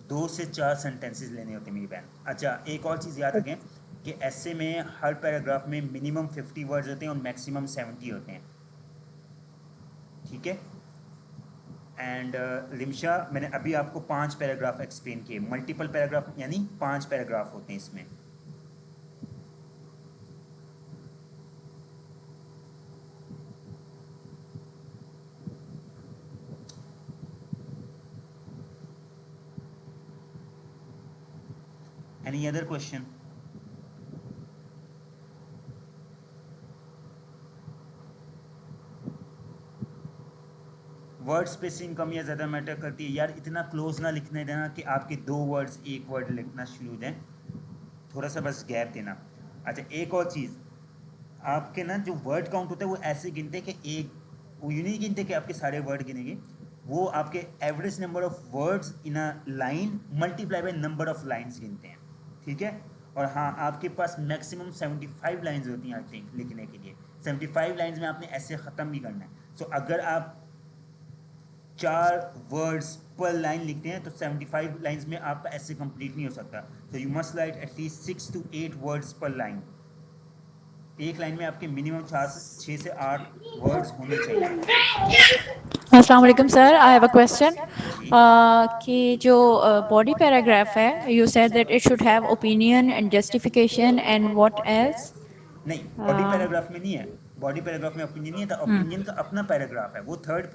2 से 4 सेंटेंसेस लेने होते हैं मेरी बहन। अच्छा, एक और चीज़ याद रखें कि ऐसे में हर पैराग्राफ में मिनिमम 50 वर्ड्स होते हैं और मैक्सिमम 70 होते हैं, ठीक है। एंड रिमशा, मैंने अभी आपको 5 पैराग्राफ एक्सप्लेन किए, मल्टीपल पैराग्राफ यानी 5 पैराग्राफ होते हैं इसमें। Any other question? Word spacing कम या ज़्यादा मैटर करती है यार, इतना क्लोज ना लिखने देना कि आपके 2 वर्ड्स एक वर्ड लिखना शुरू हो जाए, थोड़ा सा बस गैप देना। अच्छा, एक और चीज़, आपके ना जो वर्ड काउंट होता है वो ऐसे गिनते हैं कि एक, वो यूँ नहीं गिनते कि आपके सारे वर्ड गिनेंगे, वो आपके average number of words in a line multiply by number of lines गिनते हैं, ठीक है। और हाँ, आपके पास मैक्सिमम 75 लाइंस होती हैं आई थिंक लिखने के लिए। 75 लाइंस में आपने ऐसे ख़त्म भी करना है। सो अगर आप 4 वर्ड्स पर लाइन लिखते हैं तो 75 लाइंस में आपका ऐसे कंप्लीट नहीं हो सकता। So you must write at least 6 to 8 words पर लाइन। एक लाइन में आपके मिनिमम 6 से 8 वर्ड्स होने चाहिए। अस्सलाम वालेकुम sir, I have a question जी कि जो बॉडी पैराग्राफ है, you said that it should have opinion and justification and what else? नहीं, बॉडी पैराग्राफ में नहीं है। बॉडी पैराग्राफ में ओपिनियन नहीं था, ओपिनियन का अपना पैराग्राफ है, वो थर्ड,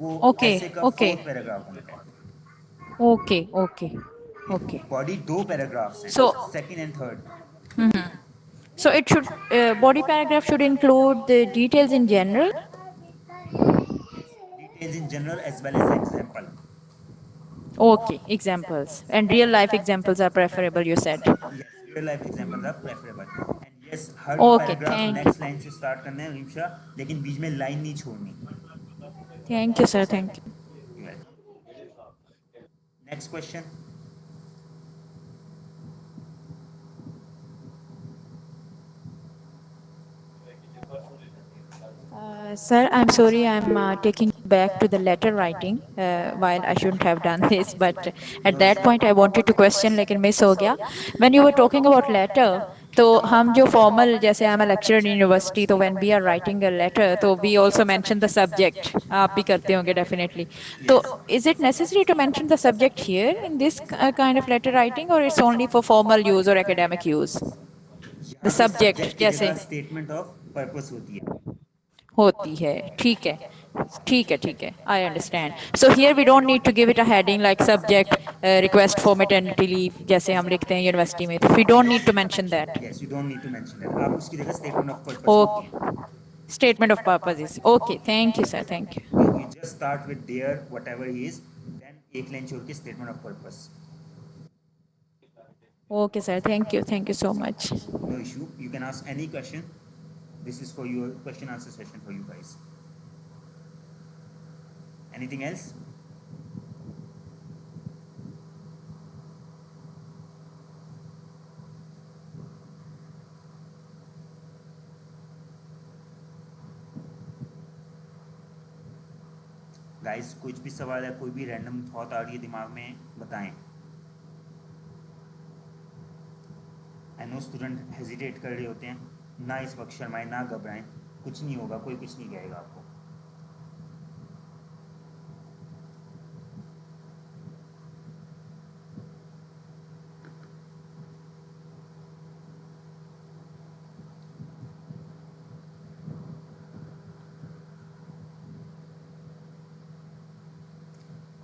वो ओके ऐसे का ओके फोर्थ पैराग्राफ बनता है। Okay okay okay. Body 2 paragraphs हैं, So, second and third. so it should body paragraph should include the details in general. Details in general as well as example. Okay, examples and real life examples are preferable, you said. Yes, real life examples are preferable. And yes, हर Okay, paragraph thank you. Next line से start करना है रिमशा, लेकिन बीच में line नहीं छोड़नी। Thank you, sir. Thank you. Next question. Sir, I'm sorry, I'm taking you back to the letter writing while I shouldn't have done this, but at that point I wanted to question, लेकिन miss हो गया. When you were talking about letter, तो हम जो formal, जैसे I'm a lecturer in university, तो when we are writing a letter, तो we also mention the subject. आप भी करते होंगे definitely. तो is it necessary to mention the subject here in this kind of letter writing, or it's only for formal use or academic use? The यहाँ पे subject subject की जैसे जगह स्टेटमेंट ऑफ पर्पस होती है। होती है, ठीक है, ठीक है, ठीक है, I understand. So here we don't need to give it a heading like subject request for maternity leave, जैसे हम लिखते हैं यूनिवर्सिटी में, तो we don't need to mention that. Yes, you don't need to mention that, आप उसकी जगह statement of purpose लिखिए। Okay, statement of purposes, okay, thank you sir, thank you. You just start with there whatever he is, then एक line छोड़ के statement of purpose. Okay sir, thank you so much. No issue. You can ask any question. This is for your question answer session for you guys. Anything else? Guys, कुछ भी सवाल है, कोई भी random thought आ रही है दिमाग में, बताएं। आई नो स्टूडेंट हेजिटेट कर रहे होते हैं, ना इस वक्त शर्माएं, ना घबराएं, कुछ नहीं होगा, कोई कुछ नहीं कहेगा आपको।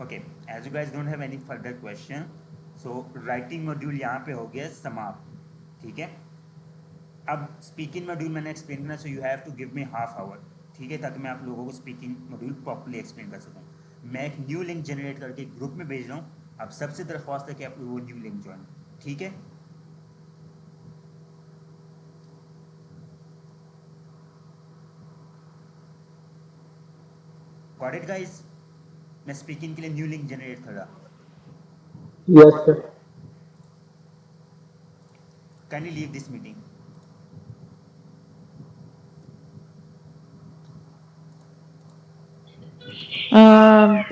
Okay, as you guys don't have any further question, so writing module यहाँ पे हो गया समाप्त, ठीक है। अब स्पीकिंग मॉड्यूल मैंने एक्सप्लेन करना, so you have to give me half hour, ठीक है, ताकि मैं आप लोगों को स्पीकिंग मॉड्यूल प्रॉपर्ली एक्सप्लेन कर सकूँ। मैं एक न्यू लिंक जनरेट करके ग्रुप में भेज रहा हूँ, अब सबसे दरख्वास्त है कि आप लोग वो न्यू लिंक ज्वाइन, ठीक है। Got it guys? मैं स्पीकिंग के लिए न्यू लिंक जनरेट कर रहा। Yes, sir. Can you leave this meeting? Sir,